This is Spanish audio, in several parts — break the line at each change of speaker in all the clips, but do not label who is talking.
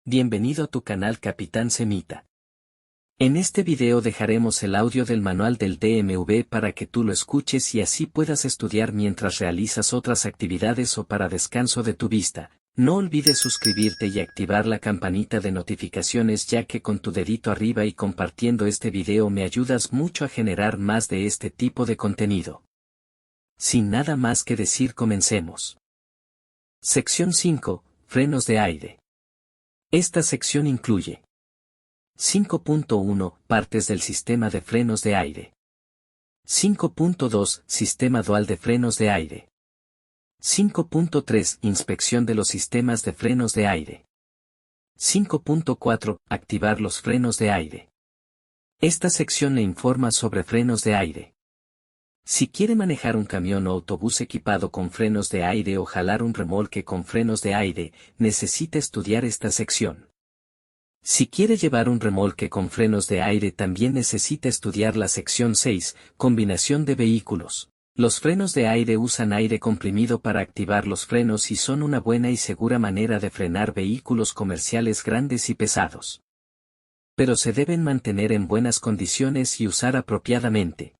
Bienvenido a tu canal Capitán Semita. En este video dejaremos el audio del manual del DMV para que tú lo escuches y así puedas estudiar mientras realizas otras actividades o para descanso de tu vista. No olvides suscribirte y activar la campanita de notificaciones, ya que con tu dedito arriba y compartiendo este video me ayudas mucho a generar más de este tipo de contenido. Sin nada más que decir, comencemos. Sección 5. Frenos de aire. Esta sección incluye 5.1 Partes del sistema de frenos de aire. 5.2 Sistema dual de frenos de aire. 5.3 Inspección de los sistemas de frenos de aire. 5.4 Activar los frenos de aire. Esta sección le informa sobre frenos de aire. Si quiere manejar un camión o autobús equipado con frenos de aire o jalar un remolque con frenos de aire, necesita estudiar esta sección. Si quiere llevar un remolque con frenos de aire, también necesita estudiar la sección 6, Combinación de vehículos. Los frenos de aire usan aire comprimido para activar los frenos y son una buena y segura manera de frenar vehículos comerciales grandes y pesados. Pero se deben mantener en buenas condiciones y usar apropiadamente.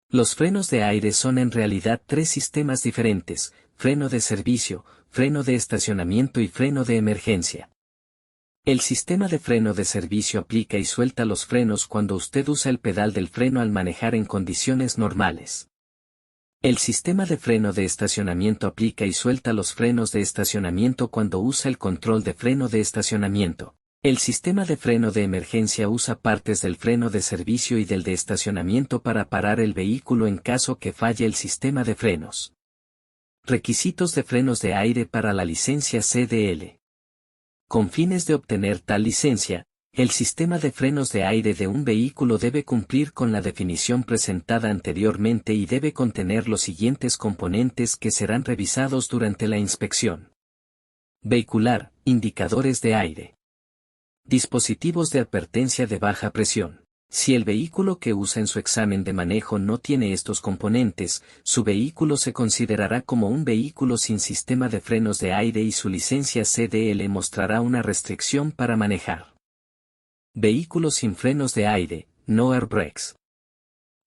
Los frenos de aire son en realidad tres sistemas diferentes: freno de servicio, freno de estacionamiento y freno de emergencia. El sistema de freno de servicio aplica y suelta los frenos cuando usted usa el pedal del freno al manejar en condiciones normales. El sistema de freno de estacionamiento aplica y suelta los frenos de estacionamiento cuando usa el control de freno de estacionamiento. El sistema de freno de emergencia usa partes del freno de servicio y del de estacionamiento para parar el vehículo en caso que falle el sistema de frenos. Requisitos de frenos de aire para la licencia CDL. Con fines de obtener tal licencia, el sistema de frenos de aire de un vehículo debe cumplir con la definición presentada anteriormente y debe contener los siguientes componentes que serán revisados durante la inspección. Vehicular, indicadores de aire. Dispositivos de advertencia de baja presión. Si el vehículo que usa en su examen de manejo no tiene estos componentes, su vehículo se considerará como un vehículo sin sistema de frenos de aire y su licencia CDL mostrará una restricción para manejar. Vehículos sin frenos de aire, no airbags.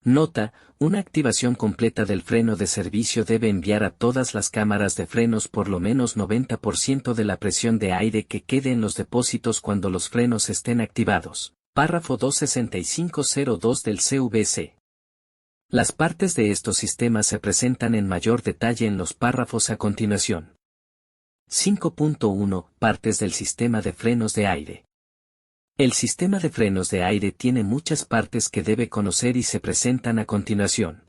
Nota: una activación completa del freno de servicio debe enviar a todas las cámaras de frenos por lo menos 90% de la presión de aire que quede en los depósitos cuando los frenos estén activados. Párrafo 26502 del CVC. Las partes de estos sistemas se presentan en mayor detalle en los párrafos a continuación. 5.1 Partes del sistema de frenos de aire. El sistema de frenos de aire tiene muchas partes que debe conocer y se presentan a continuación.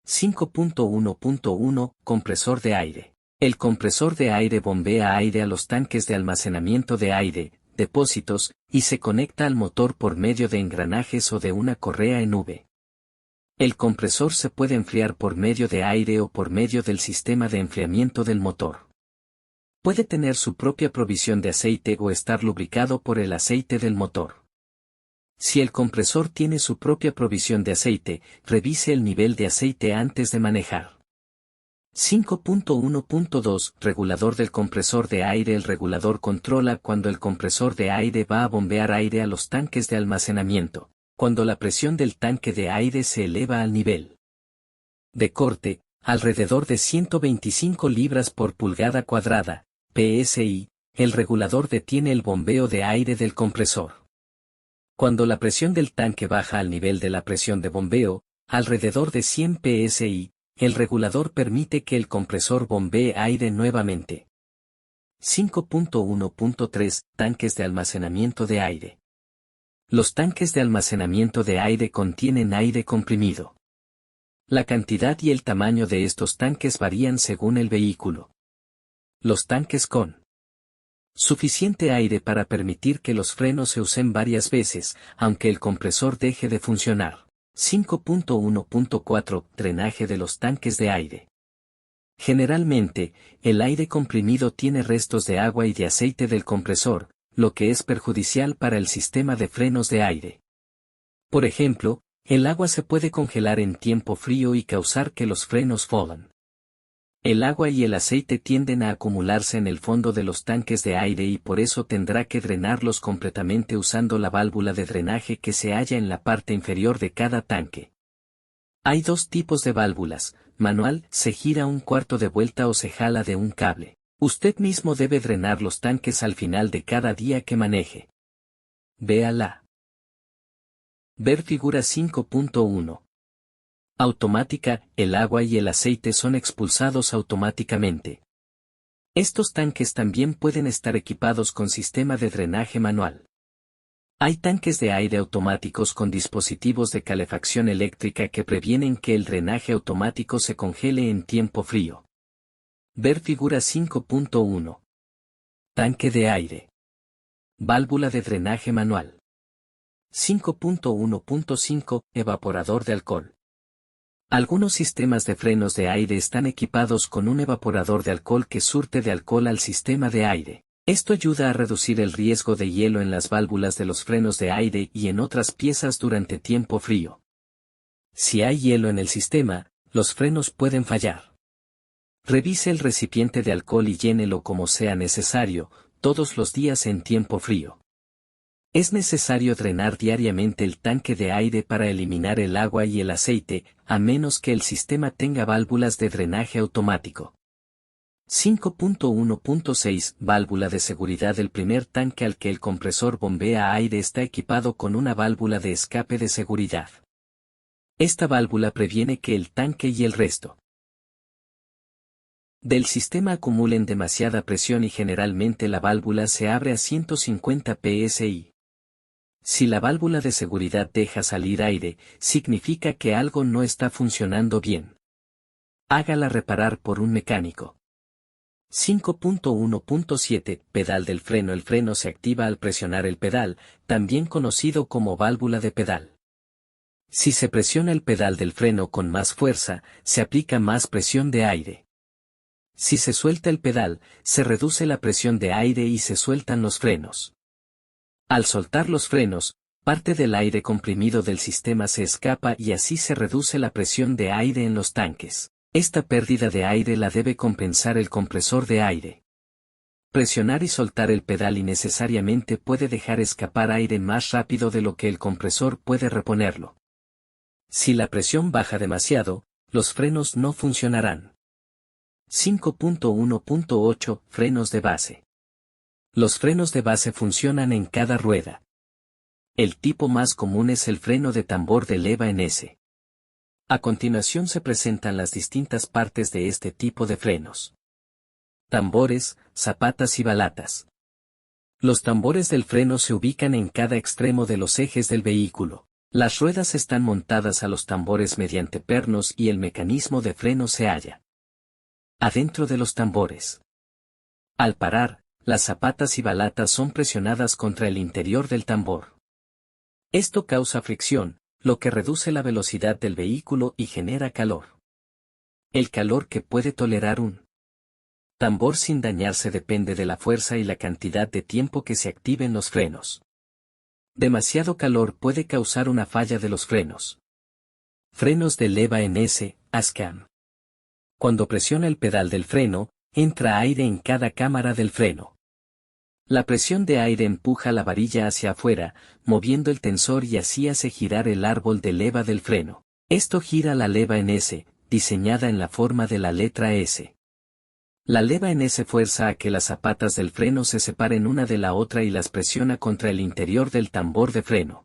5.1.1 Compresor de aire. El compresor de aire bombea aire a los tanques de almacenamiento de aire, depósitos, y se conecta al motor por medio de engranajes o de una correa en V. El compresor se puede enfriar por medio de aire o por medio del sistema de enfriamiento del motor. Puede tener su propia provisión de aceite o estar lubricado por el aceite del motor. Si el compresor tiene su propia provisión de aceite, revise el nivel de aceite antes de manejar. 5.1.2 Regulador del compresor de aire. El regulador controla cuando el compresor de aire va a bombear aire a los tanques de almacenamiento, cuando la presión del tanque de aire se eleva al nivel de corte, alrededor de 125 libras por pulgada cuadrada, PSI, el regulador detiene el bombeo de aire del compresor. Cuando la presión del tanque baja al nivel de la presión de bombeo, alrededor de 100 PSI, el regulador permite que el compresor bombee aire nuevamente. 5.1.3 Tanques de almacenamiento de aire. Los tanques de almacenamiento de aire contienen aire comprimido. La cantidad y el tamaño de estos tanques varían según el vehículo. Los tanques con suficiente aire para permitir que los frenos se usen varias veces, aunque el compresor deje de funcionar. 5.1.4 Drenaje de los tanques de aire. Generalmente, el aire comprimido tiene restos de agua y de aceite del compresor, lo que es perjudicial para el sistema de frenos de aire. Por ejemplo, el agua se puede congelar en tiempo frío y causar que los frenos fallan. El agua y el aceite tienden a acumularse en el fondo de los tanques de aire y por eso tendrá que drenarlos completamente usando la válvula de drenaje que se halla en la parte inferior de cada tanque. Hay dos tipos de válvulas: manual, se gira un cuarto de vuelta o se jala de un cable. Usted mismo debe drenar los tanques al final de cada día que maneje. Véala. Ver figura 5.1. Automática, el agua y el aceite son expulsados automáticamente. Estos tanques también pueden estar equipados con sistema de drenaje manual. Hay tanques de aire automáticos con dispositivos de calefacción eléctrica que previenen que el drenaje automático se congele en tiempo frío. Ver figura 5.1. Tanque de aire. Válvula de drenaje manual. 5.1.5. Evaporador de alcohol. Algunos sistemas de frenos de aire están equipados con un evaporador de alcohol que surte de alcohol al sistema de aire. Esto ayuda a reducir el riesgo de hielo en las válvulas de los frenos de aire y en otras piezas durante tiempo frío. Si hay hielo en el sistema, los frenos pueden fallar. Revise el recipiente de alcohol y llénelo como sea necesario, todos los días en tiempo frío. Es necesario drenar diariamente el tanque de aire para eliminar el agua y el aceite, a menos que el sistema tenga válvulas de drenaje automático. 5.1.6. Válvula de seguridad. El primer tanque al que el compresor bombea aire está equipado con una válvula de escape de seguridad. Esta válvula previene que el tanque y el resto del sistema acumulen demasiada presión y generalmente la válvula se abre a 150 psi. Si la válvula de seguridad deja salir aire, significa que algo no está funcionando bien. Hágala reparar por un mecánico. 5.1.7. Pedal del freno. El freno se activa al presionar el pedal, también conocido como válvula de pedal. Si se presiona el pedal del freno con más fuerza, se aplica más presión de aire. Si se suelta el pedal, se reduce la presión de aire y se sueltan los frenos. Al soltar los frenos, parte del aire comprimido del sistema se escapa y así se reduce la presión de aire en los tanques. Esta pérdida de aire la debe compensar el compresor de aire. Presionar y soltar el pedal innecesariamente puede dejar escapar aire más rápido de lo que el compresor puede reponerlo. Si la presión baja demasiado, los frenos no funcionarán. 5.1.8. Frenos de base. Los frenos de base funcionan en cada rueda. El tipo más común es el freno de tambor de leva en S. A continuación se presentan las distintas partes de este tipo de frenos. Tambores, zapatas y balatas. Los tambores del freno se ubican en cada extremo de los ejes del vehículo. Las ruedas están montadas a los tambores mediante pernos y el mecanismo de freno se halla adentro de los tambores. Al parar, las zapatas y balatas son presionadas contra el interior del tambor. Esto causa fricción, lo que reduce la velocidad del vehículo y genera calor. El calor que puede tolerar un tambor sin dañarse depende de la fuerza y la cantidad de tiempo que se activen los frenos. Demasiado calor puede causar una falla de los frenos. Frenos de leva en S, ASCAM. Cuando presiona el pedal del freno, entra aire en cada cámara del freno. La presión de aire empuja la varilla hacia afuera, moviendo el tensor y así hace girar el árbol de leva del freno. Esto gira la leva en S, diseñada en la forma de la letra S. La leva en S fuerza a que las zapatas del freno se separen una de la otra y las presiona contra el interior del tambor de freno.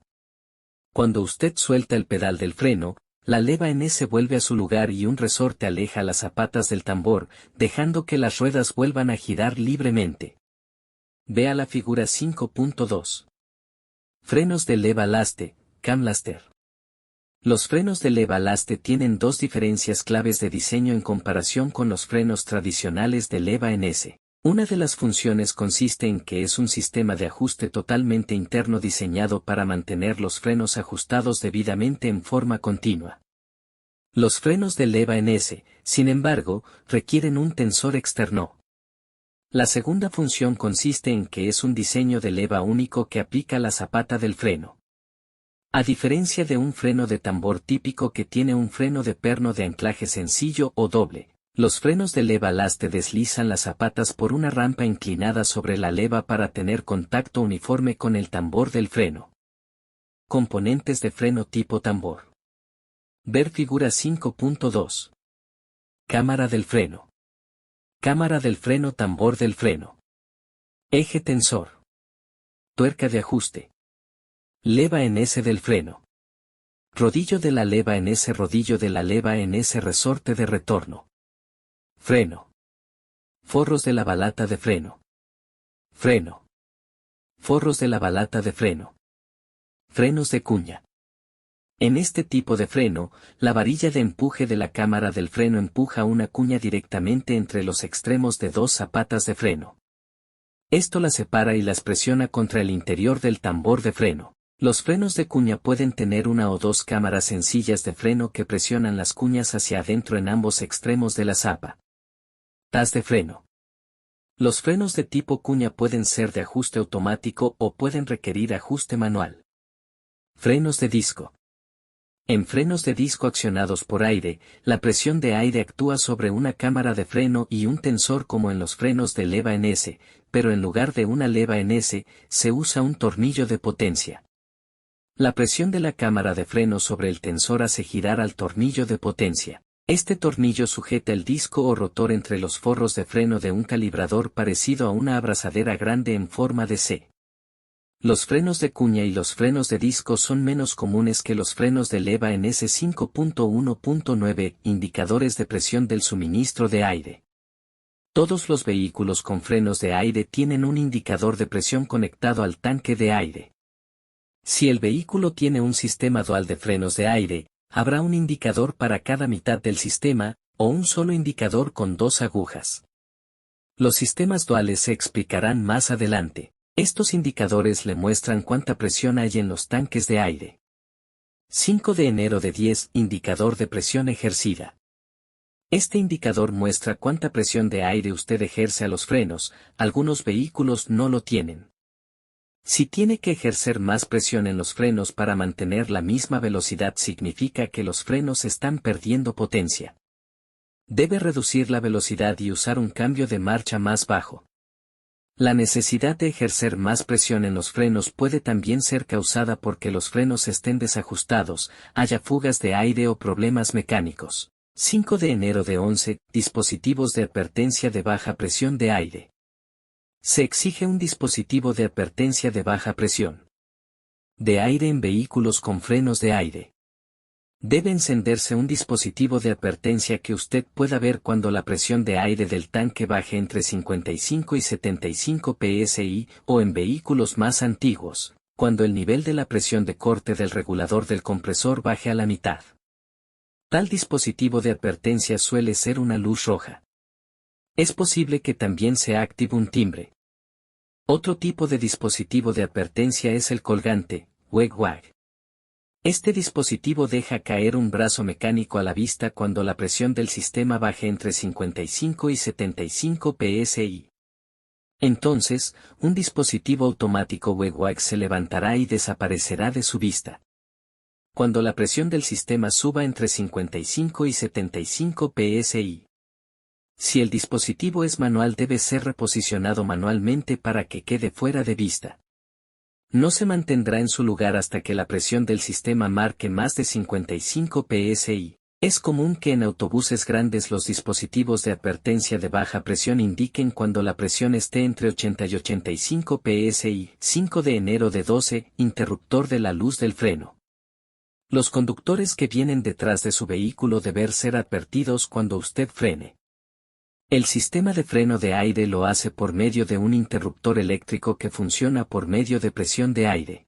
Cuando usted suelta el pedal del freno, la leva en S vuelve a su lugar y un resorte aleja las zapatas del tambor, dejando que las ruedas vuelvan a girar libremente. Vea la figura 5.2. Frenos de leva laste, camlaster. Los frenos de leva laste tienen dos diferencias claves de diseño en comparación con los frenos tradicionales de leva en S. Una de las funciones consiste en que es un sistema de ajuste totalmente interno diseñado para mantener los frenos ajustados debidamente en forma continua. Los frenos de leva en S, sin embargo, requieren un tensor externo. La segunda función consiste en que es un diseño de leva único que aplica la zapata del freno. A diferencia de un freno de tambor típico que tiene un freno de perno de anclaje sencillo o doble, Los frenos de leva lastre deslizan las zapatas por una rampa inclinada sobre la leva para tener contacto uniforme con el tambor del freno. Componentes de freno tipo tambor. Ver figura 5.2. Cámara del freno. Cámara del freno, tambor del freno. Eje tensor. Tuerca de ajuste. Leva en S del freno. Rodillo de la leva en S, rodillo de la leva en S, resorte de retorno. Freno. Forros de la balata de freno. Freno. Forros de la balata de freno. Frenos de cuña. En este tipo de freno, la varilla de empuje de la cámara del freno empuja una cuña directamente entre los extremos de dos zapatas de freno. Esto las separa y las presiona contra el interior del tambor de freno. Los frenos de cuña pueden tener una o dos cámaras sencillas de freno que presionan las cuñas hacia adentro en ambos extremos de la zapa. Tas de freno. Los frenos de tipo cuña pueden ser de ajuste automático o pueden requerir ajuste manual. Frenos de disco. En frenos de disco accionados por aire, la presión de aire actúa sobre una cámara de freno y un tensor como en los frenos de leva en S, pero en lugar de una leva en S, se usa un tornillo de potencia. La presión de la cámara de freno sobre el tensor hace girar al tornillo de potencia. Este tornillo sujeta el disco o rotor entre los forros de freno de un calibrador parecido a una abrazadera grande en forma de C. Los frenos de cuña y los frenos de disco son menos comunes que los frenos de leva en S. 5.1.9 Indicadores de presión del suministro de aire. Todos los vehículos con frenos de aire tienen un indicador de presión conectado al tanque de aire. Si el vehículo tiene un sistema dual de frenos de aire, habrá un indicador para cada mitad del sistema, o un solo indicador con dos agujas. Los sistemas duales se explicarán más adelante. Estos indicadores le muestran cuánta presión hay en los tanques de aire. 5 de enero de 10 Indicador de presión ejercida. Este indicador muestra cuánta presión de aire usted ejerce a los frenos, algunos vehículos no lo tienen. Si tiene que ejercer más presión en los frenos para mantener la misma velocidad, significa que los frenos están perdiendo potencia. Debe reducir la velocidad y usar un cambio de marcha más bajo. La necesidad de ejercer más presión en los frenos puede también ser causada porque los frenos estén desajustados, haya fugas de aire o problemas mecánicos. 5 de enero de 11 Dispositivos de advertencia de baja presión de aire. Se exige un dispositivo de advertencia de baja presión de aire en vehículos con frenos de aire. Debe encenderse un dispositivo de advertencia que usted pueda ver cuando la presión de aire del tanque baje entre 55 y 75 psi, o en vehículos más antiguos, cuando el nivel de la presión de corte del regulador del compresor baje a la mitad. Tal dispositivo de advertencia suele ser una luz roja. Es posible que también se active un timbre. Otro tipo de dispositivo de advertencia es el colgante, wag-wag. Este dispositivo deja caer un brazo mecánico a la vista cuando la presión del sistema baje entre 55 y 75 psi. Entonces, un dispositivo automático wag-wag se levantará y desaparecerá de su vista. Cuando la presión del sistema suba entre 55 y 75 psi. Si el dispositivo es manual, debe ser reposicionado manualmente para que quede fuera de vista. No se mantendrá en su lugar hasta que la presión del sistema marque más de 55 psi. Es común que en autobuses grandes los dispositivos de advertencia de baja presión indiquen cuando la presión esté entre 80 y 85 psi. 5 de enero de 12 Interruptor de la luz del freno. Los conductores que vienen detrás de su vehículo deben ser advertidos cuando usted frene. El sistema de freno de aire lo hace por medio de un interruptor eléctrico que funciona por medio de presión de aire.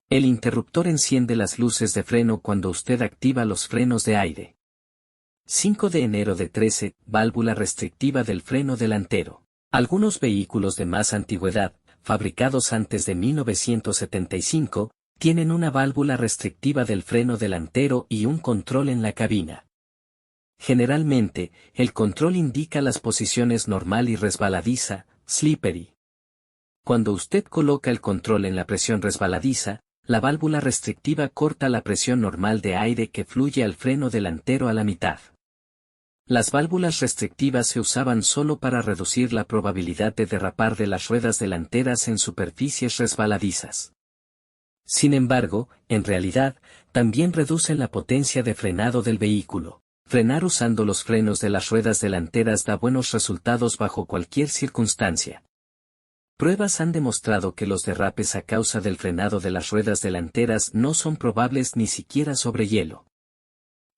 El interruptor enciende las luces de freno cuando usted activa los frenos de aire. 5 de enero de 13 Válvula restrictiva del freno delantero. Algunos vehículos de más antigüedad, fabricados antes de 1975, tienen una válvula restrictiva del freno delantero y un control en la cabina. Generalmente, el control indica las posiciones normal y resbaladiza, slippery. Cuando usted coloca el control en la presión resbaladiza, la válvula restrictiva corta la presión normal de aire que fluye al freno delantero a la mitad. Las válvulas restrictivas se usaban solo para reducir la probabilidad de derrapar de las ruedas delanteras en superficies resbaladizas. Sin embargo, en realidad, también reducen la potencia de frenado del vehículo. Frenar usando los frenos de las ruedas delanteras da buenos resultados bajo cualquier circunstancia. Pruebas han demostrado que los derrapes a causa del frenado de las ruedas delanteras no son probables ni siquiera sobre hielo.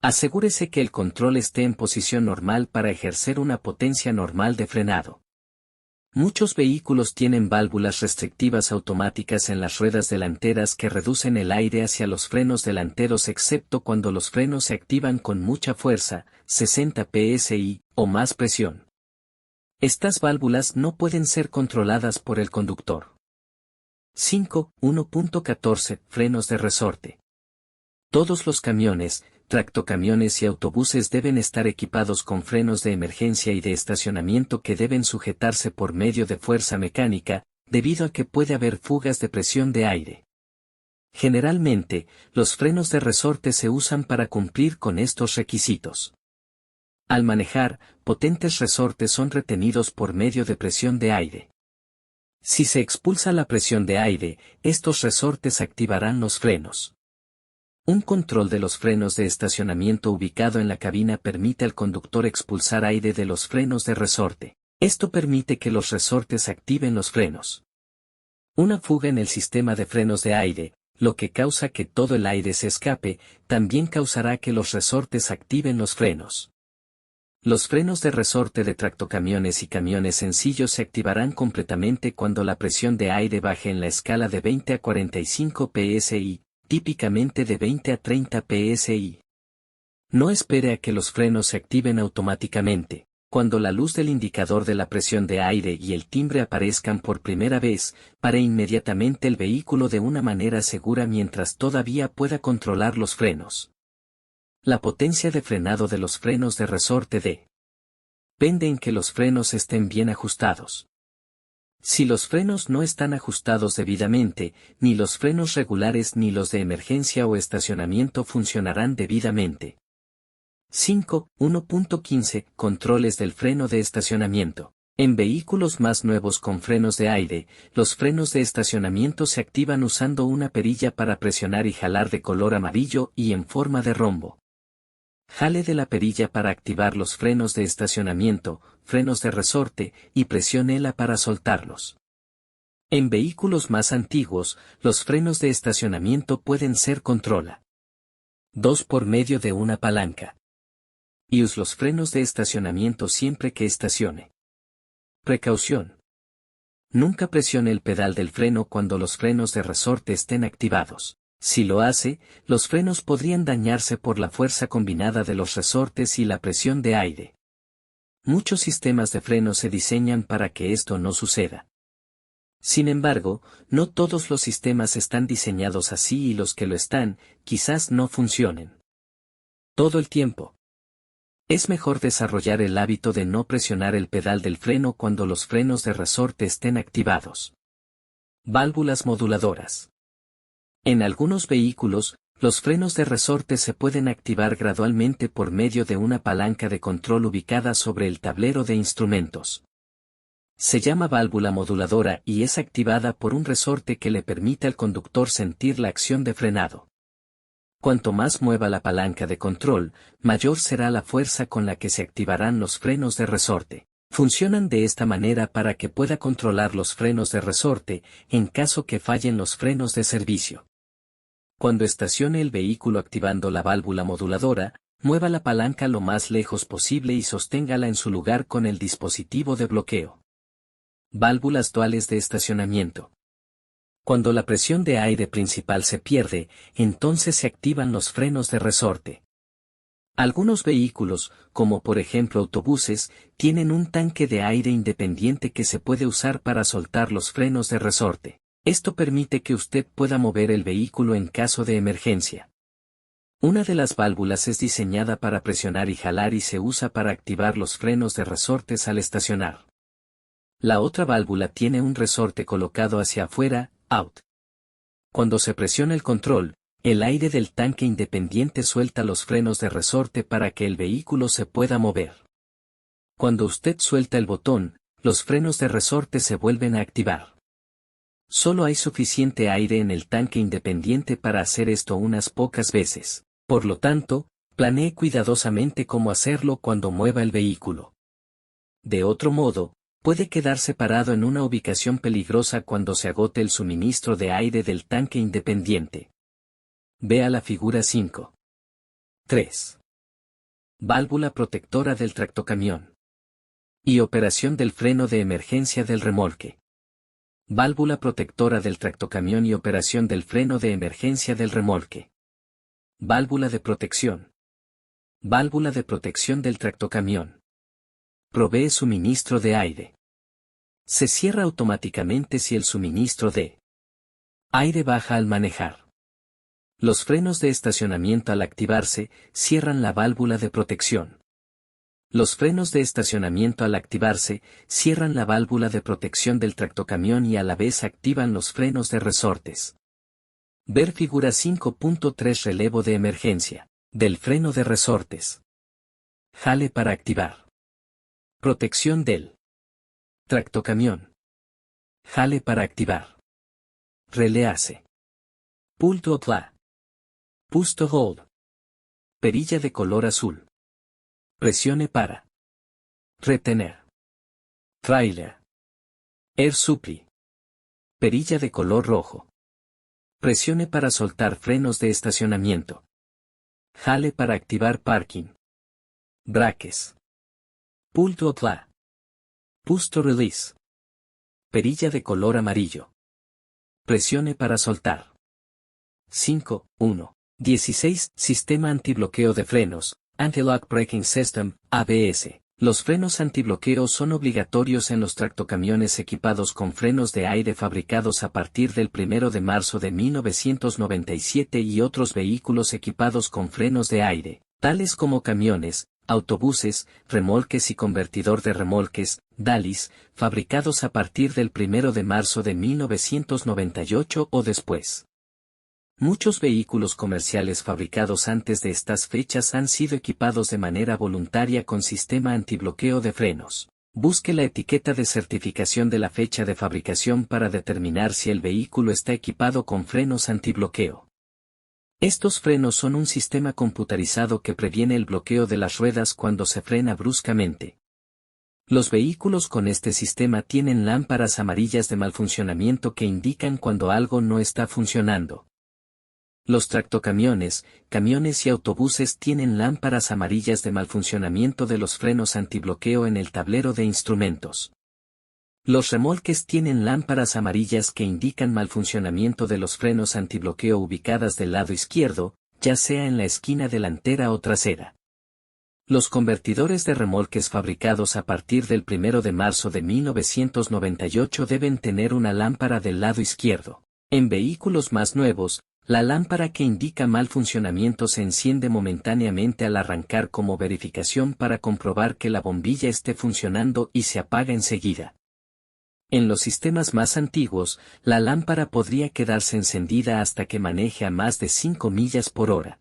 Asegúrese que el control esté en posición normal para ejercer una potencia normal de frenado. Muchos vehículos tienen válvulas restrictivas automáticas en las ruedas delanteras que reducen el aire hacia los frenos delanteros excepto cuando los frenos se activan con mucha fuerza, 60 psi, o más presión. Estas válvulas no pueden ser controladas por el conductor. 5.1.14 Frenos de resorte. Todos los camiones, tractocamiones y autobuses deben estar equipados con frenos de emergencia y de estacionamiento que deben sujetarse por medio de fuerza mecánica, debido a que puede haber fugas de presión de aire. Generalmente, los frenos de resorte se usan para cumplir con estos requisitos. Al manejar, potentes resortes son retenidos por medio de presión de aire. Si se expulsa la presión de aire, estos resortes activarán los frenos. Un control de los frenos de estacionamiento ubicado en la cabina permite al conductor expulsar aire de los frenos de resorte. Esto permite que los resortes activen los frenos. Una fuga en el sistema de frenos de aire, lo que causa que todo el aire se escape, también causará que los resortes activen los frenos. Los frenos de resorte de tractocamiones y camiones sencillos se activarán completamente cuando la presión de aire baje en la escala de 20 a 45 psi. Típicamente de 20 a 30 psi. No espere a que los frenos se activen automáticamente. Cuando la luz del indicador de la presión de aire y el timbre aparezcan por primera vez, pare inmediatamente el vehículo de una manera segura mientras todavía pueda controlar los frenos. La potencia de frenado de los frenos de resorte depende en que los frenos estén bien ajustados. Si los frenos no están ajustados debidamente, ni los frenos regulares ni los de emergencia o estacionamiento funcionarán debidamente. 5.1.15 Controles del freno de estacionamiento. En vehículos más nuevos con frenos de aire, los frenos de estacionamiento se activan usando una perilla para presionar y jalar de color amarillo y en forma de rombo. Jale de la perilla para activar los frenos de estacionamiento, frenos de resorte, y presiónela para soltarlos. En vehículos más antiguos, los frenos de estacionamiento pueden ser controla 2 por medio de una palanca. Y use los frenos de estacionamiento siempre que estacione. Precaución. Nunca presione el pedal del freno cuando los frenos de resorte estén activados. Si lo hace, los frenos podrían dañarse por la fuerza combinada de los resortes y la presión de aire. Muchos sistemas de freno se diseñan para que esto no suceda. Sin embargo, no todos los sistemas están diseñados así y los que lo están, quizás no funcionen todo el tiempo. Es mejor desarrollar el hábito de no presionar el pedal del freno cuando los frenos de resorte estén activados. Válvulas moduladoras. En algunos vehículos, los frenos de resorte se pueden activar gradualmente por medio de una palanca de control ubicada sobre el tablero de instrumentos. Se llama válvula moduladora y es activada por un resorte que le permite al conductor sentir la acción de frenado. Cuanto más mueva la palanca de control, mayor será la fuerza con la que se activarán los frenos de resorte. Funcionan de esta manera para que pueda controlar los frenos de resorte, en caso que fallen los frenos de servicio. Cuando estacione el vehículo activando la válvula moduladora, mueva la palanca lo más lejos posible y sosténgala en su lugar con el dispositivo de bloqueo. Válvulas duales de estacionamiento. Cuando la presión de aire principal se pierde, entonces se activan los frenos de resorte. Algunos vehículos, como por ejemplo autobuses, tienen un tanque de aire independiente que se puede usar para soltar los frenos de resorte. Esto permite que usted pueda mover el vehículo en caso de emergencia. Una de las válvulas es diseñada para presionar y jalar y se usa para activar los frenos de resortes al estacionar. La otra válvula tiene un resorte colocado hacia afuera, out. Cuando se presiona el control, El aire del tanque independiente suelta los frenos de resorte para que el vehículo se pueda mover. Cuando usted suelta el botón, los frenos de resorte se vuelven a activar. Solo hay suficiente aire en el tanque independiente para hacer esto unas pocas veces. Por lo tanto, planee cuidadosamente cómo hacerlo cuando mueva el vehículo. De otro modo, puede quedarse parado en una ubicación peligrosa cuando se agote el suministro de aire del tanque independiente. Vea la figura 5. 3. Válvula protectora del tractocamión. Y operación del freno de emergencia del remolque. Válvula protectora del tractocamión y operación del freno de emergencia del remolque. Válvula de protección. Válvula de protección del tractocamión. Provee suministro de aire. Se cierra automáticamente si el suministro de aire baja al manejar. Los frenos de estacionamiento al activarse, cierran la válvula de protección. Los frenos de estacionamiento al activarse, cierran la válvula de protección del tractocamión y a la vez activan los frenos de resortes. Ver figura 5.3 Relevo de emergencia, del freno de resortes. Jale para activar. Protección del tractocamión. Jale para activar. Release. Pull to apply. Push to hold. Perilla de color azul. Presione para retener. Trailer. Air supply. Perilla de color rojo. Presione para soltar frenos de estacionamiento. Jale para activar parking. Braques. Pull to apply. Push to release. Perilla de color amarillo. Presione para soltar. 5.1. 16. Sistema antibloqueo de frenos. Anti-Lock Braking System, ABS. Los frenos antibloqueo son obligatorios en los tractocamiones equipados con frenos de aire fabricados a partir del 1 de marzo de 1997 y otros vehículos equipados con frenos de aire, tales como camiones, autobuses, remolques y convertidor de remolques, DALIs, fabricados a partir del 1 de marzo de 1998 o después. Muchos vehículos comerciales fabricados antes de estas fechas han sido equipados de manera voluntaria con sistema antibloqueo de frenos. Busque la etiqueta de certificación de la fecha de fabricación para determinar si el vehículo está equipado con frenos antibloqueo. Estos frenos son un sistema computarizado que previene el bloqueo de las ruedas cuando se frena bruscamente. Los vehículos con este sistema tienen lámparas amarillas de mal funcionamiento que indican cuando algo no está funcionando. Los tractocamiones, camiones y autobuses tienen lámparas amarillas de mal funcionamiento de los frenos antibloqueo en el tablero de instrumentos. Los remolques tienen lámparas amarillas que indican mal funcionamiento de los frenos antibloqueo ubicadas del lado izquierdo, ya sea en la esquina delantera o trasera. Los convertidores de remolques fabricados a partir del 1 de marzo de 1998 deben tener una lámpara del lado izquierdo. En vehículos más nuevos, la lámpara que indica mal funcionamiento se enciende momentáneamente al arrancar como verificación para comprobar que la bombilla esté funcionando y se apaga enseguida. En los sistemas más antiguos, la lámpara podría quedarse encendida hasta que maneje a más de 5 millas por hora.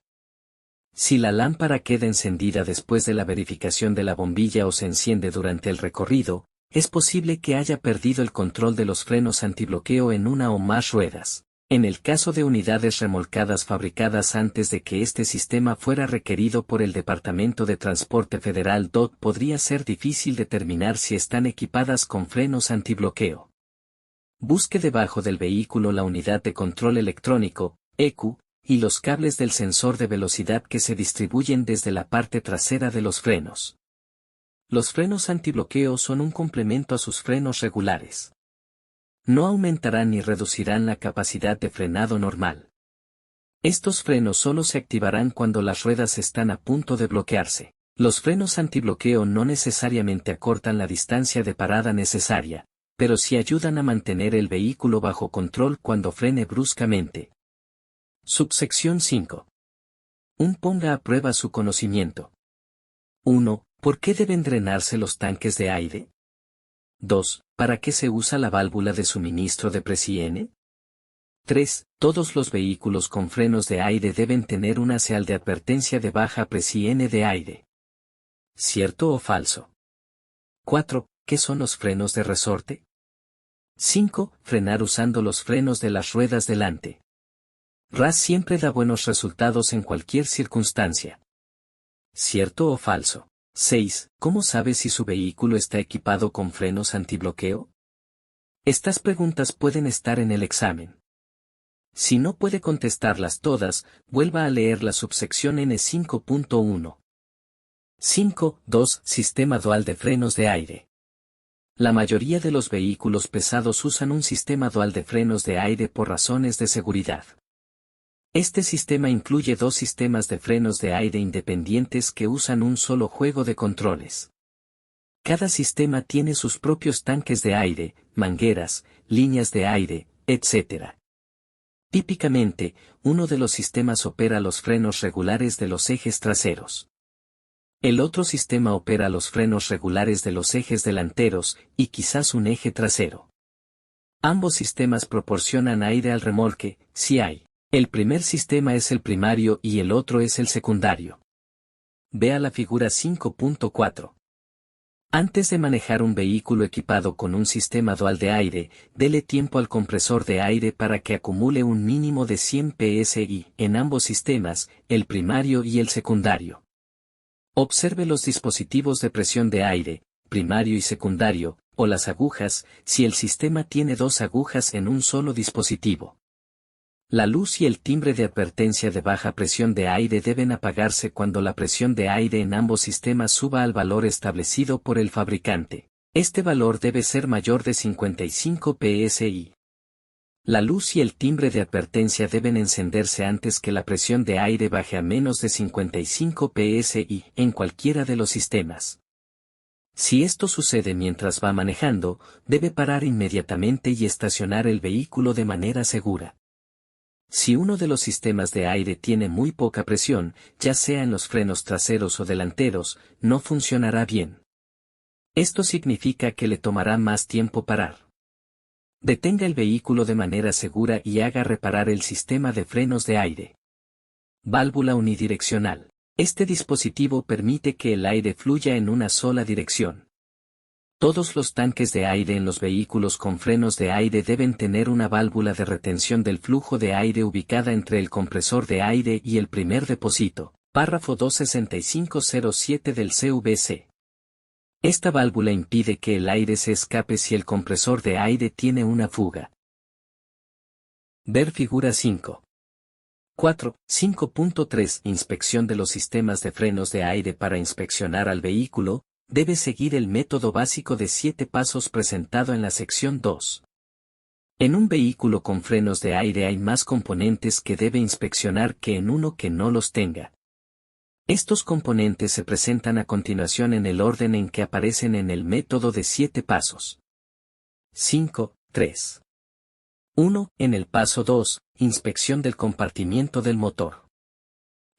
Si la lámpara queda encendida después de la verificación de la bombilla o se enciende durante el recorrido, es posible que haya perdido el control de los frenos antibloqueo en una o más ruedas. En el caso de unidades remolcadas fabricadas antes de que este sistema fuera requerido por el Departamento de Transporte Federal DOT, podría ser difícil determinar si están equipadas con frenos antibloqueo. Busque debajo del vehículo la unidad de control electrónico, ECU, y los cables del sensor de velocidad que se distribuyen desde la parte trasera de los frenos. Los frenos antibloqueo son un complemento a sus frenos regulares. No aumentarán ni reducirán la capacidad de frenado normal. Estos frenos solo se activarán cuando las ruedas están a punto de bloquearse. Los frenos antibloqueo no necesariamente acortan la distancia de parada necesaria, pero sí ayudan a mantener el vehículo bajo control cuando frene bruscamente. Subsección 5. Ponga a prueba su conocimiento. 1. ¿Por qué deben drenarse los tanques de aire? 2. ¿Para qué se usa la válvula de suministro de presión? 3. Todos los vehículos con frenos de aire deben tener una señal de advertencia de baja presión de aire. ¿Cierto o falso? 4. ¿Qué son los frenos de resorte? 5. Frenar usando los frenos de las ruedas delante. RAS siempre da buenos resultados en cualquier circunstancia. ¿Cierto o falso? 6. ¿Cómo sabe si su vehículo está equipado con frenos antibloqueo? Estas preguntas pueden estar en el examen. Si no puede contestarlas todas, vuelva a leer la subsección N5.1. 5.2. Sistema dual de frenos de aire. La mayoría de los vehículos pesados usan un sistema dual de frenos de aire por razones de seguridad. Este sistema incluye dos sistemas de frenos de aire independientes que usan un solo juego de controles. Cada sistema tiene sus propios tanques de aire, mangueras, líneas de aire, etc. Típicamente, uno de los sistemas opera los frenos regulares de los ejes traseros. El otro sistema opera los frenos regulares de los ejes delanteros, y quizás un eje trasero. Ambos sistemas proporcionan aire al remolque, si hay. El primer sistema es el primario y el otro es el secundario. Vea la figura 5.4. Antes de manejar un vehículo equipado con un sistema dual de aire, dele tiempo al compresor de aire para que acumule un mínimo de 100 psi en ambos sistemas, el primario y el secundario. Observe los dispositivos de presión de aire, primario y secundario, o las agujas, si el sistema tiene dos agujas en un solo dispositivo. La luz y el timbre de advertencia de baja presión de aire deben apagarse cuando la presión de aire en ambos sistemas suba al valor establecido por el fabricante. Este valor debe ser mayor de 55 psi. La luz y el timbre de advertencia deben encenderse antes que la presión de aire baje a menos de 55 psi en cualquiera de los sistemas. Si esto sucede mientras va manejando, debe parar inmediatamente y estacionar el vehículo de manera segura. Si uno de los sistemas de aire tiene muy poca presión, ya sea en los frenos traseros o delanteros, no funcionará bien. Esto significa que le tomará más tiempo parar. Detenga el vehículo de manera segura y haga reparar el sistema de frenos de aire. Válvula unidireccional. Este dispositivo permite que el aire fluya en una sola dirección. Todos los tanques de aire en los vehículos con frenos de aire deben tener una válvula de retención del flujo de aire ubicada entre el compresor de aire y el primer depósito, párrafo 26507 del CVC. Esta válvula impide que el aire se escape si el compresor de aire tiene una fuga. Ver figura 5. 4. 5.3. Inspección de los sistemas de frenos de aire. Para inspeccionar al vehículo, debe seguir el método básico de 7 pasos presentado en la sección 2. En un vehículo con frenos de aire hay más componentes que debe inspeccionar que en uno que no los tenga. Estos componentes se presentan a continuación en el orden en que aparecen en el método de 7 pasos. 5. 3. 1. En el paso 2, inspección del compartimiento del motor.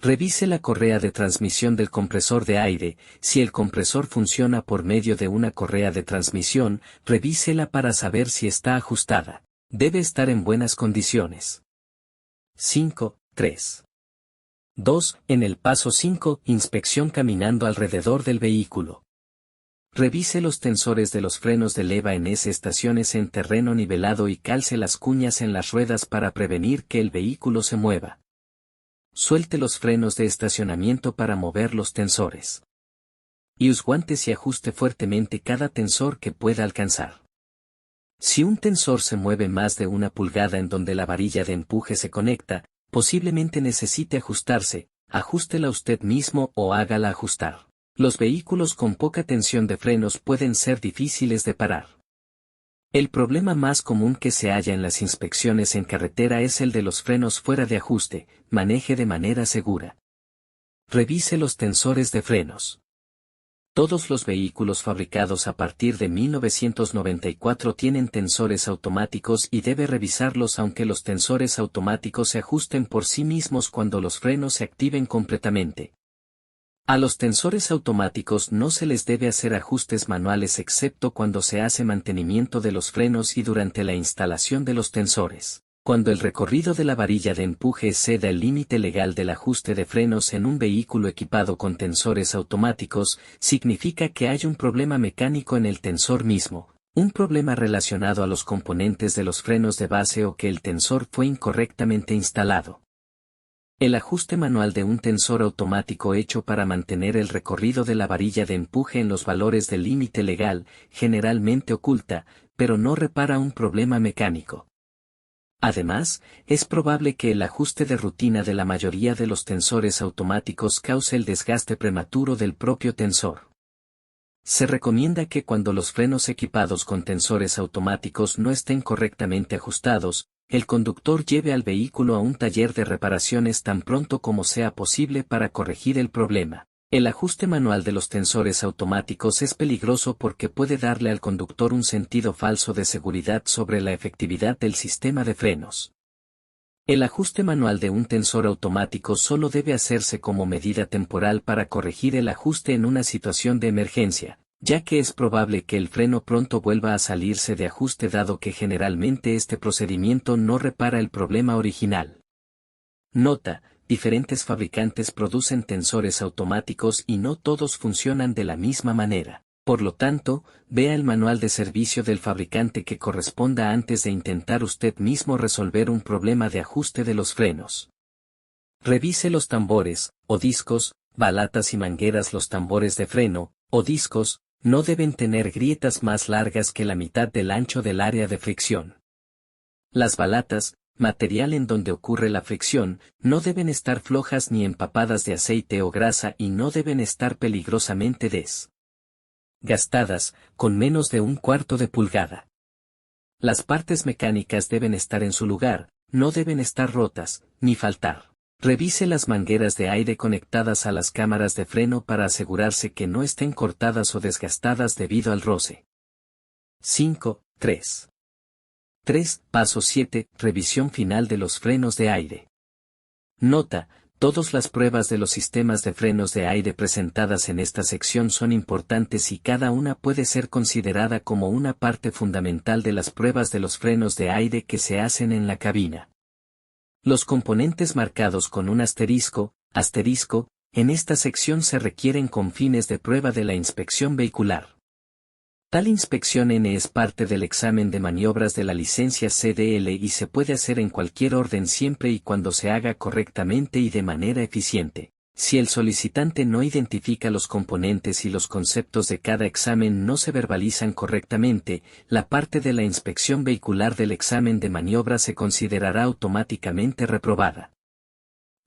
Revise la correa de transmisión del compresor de aire. Si el compresor funciona por medio de una correa de transmisión, revísela para saber si está ajustada. Debe estar en buenas condiciones. 5. 3. 2. En el paso 5, inspección caminando alrededor del vehículo. Revise los tensores de los frenos de leva en estaciones en terreno nivelado y calce las cuñas en las ruedas para prevenir que el vehículo se mueva. Suelte los frenos de estacionamiento para mover los tensores. Use guantes y ajuste fuertemente cada tensor que pueda alcanzar. Si un tensor se mueve más de 1 pulgada en donde la varilla de empuje se conecta, posiblemente necesite ajustarse, ajústela usted mismo o hágala ajustar. Los vehículos con poca tensión de frenos pueden ser difíciles de parar. El problema más común que se halla en las inspecciones en carretera es el de los frenos fuera de ajuste. Maneje de manera segura. Revise los tensores de frenos. Todos los vehículos fabricados a partir de 1994 tienen tensores automáticos y debe revisarlos aunque los tensores automáticos se ajusten por sí mismos cuando los frenos se activen completamente. A los tensores automáticos no se les debe hacer ajustes manuales excepto cuando se hace mantenimiento de los frenos y durante la instalación de los tensores. Cuando el recorrido de la varilla de empuje exceda el límite legal del ajuste de frenos en un vehículo equipado con tensores automáticos, significa que hay un problema mecánico en el tensor mismo, un problema relacionado a los componentes de los frenos de base o que el tensor fue incorrectamente instalado. El ajuste manual de un tensor automático hecho para mantener el recorrido de la varilla de empuje en los valores del límite legal, generalmente oculta, pero no repara un problema mecánico. Además, es probable que el ajuste de rutina de la mayoría de los tensores automáticos cause el desgaste prematuro del propio tensor. Se recomienda que cuando los frenos equipados con tensores automáticos no estén correctamente ajustados, el conductor lleve al vehículo a un taller de reparaciones tan pronto como sea posible para corregir el problema. El ajuste manual de los tensores automáticos es peligroso porque puede darle al conductor un sentido falso de seguridad sobre la efectividad del sistema de frenos. El ajuste manual de un tensor automático solo debe hacerse como medida temporal para corregir el ajuste en una situación de emergencia, ya que es probable que el freno pronto vuelva a salirse de ajuste dado que generalmente este procedimiento no repara el problema original. Nota: diferentes fabricantes producen tensores automáticos y no todos funcionan de la misma manera. Por lo tanto, vea el manual de servicio del fabricante que corresponda antes de intentar usted mismo resolver un problema de ajuste de los frenos. Revise los tambores, o discos, balatas y mangueras. Los tambores de freno, o discos, no deben tener grietas más largas que la mitad del ancho del área de fricción. Las balatas, material en donde ocurre la fricción, no deben estar flojas ni empapadas de aceite o grasa y no deben estar peligrosamente desgastadas, con menos de 1/4 de pulgada. Las partes mecánicas deben estar en su lugar, no deben estar rotas, ni faltar. Revise las mangueras de aire conectadas a las cámaras de freno para asegurarse que no estén cortadas o desgastadas debido al roce. 5.3. Paso 7. Revisión final de los frenos de aire. Nota: todas las pruebas de los sistemas de frenos de aire presentadas en esta sección son importantes y cada una puede ser considerada como una parte fundamental de las pruebas de los frenos de aire que se hacen en la cabina. Los componentes marcados con un asterisco, en esta sección se requieren con fines de prueba de la inspección vehicular. Tal inspección N es parte del examen de maniobras de la licencia CDL y se puede hacer en cualquier orden siempre y cuando se haga correctamente y de manera eficiente. Si el solicitante no identifica los componentes y los conceptos de cada examen no se verbalizan correctamente, la parte de la inspección vehicular del examen de maniobra se considerará automáticamente reprobada.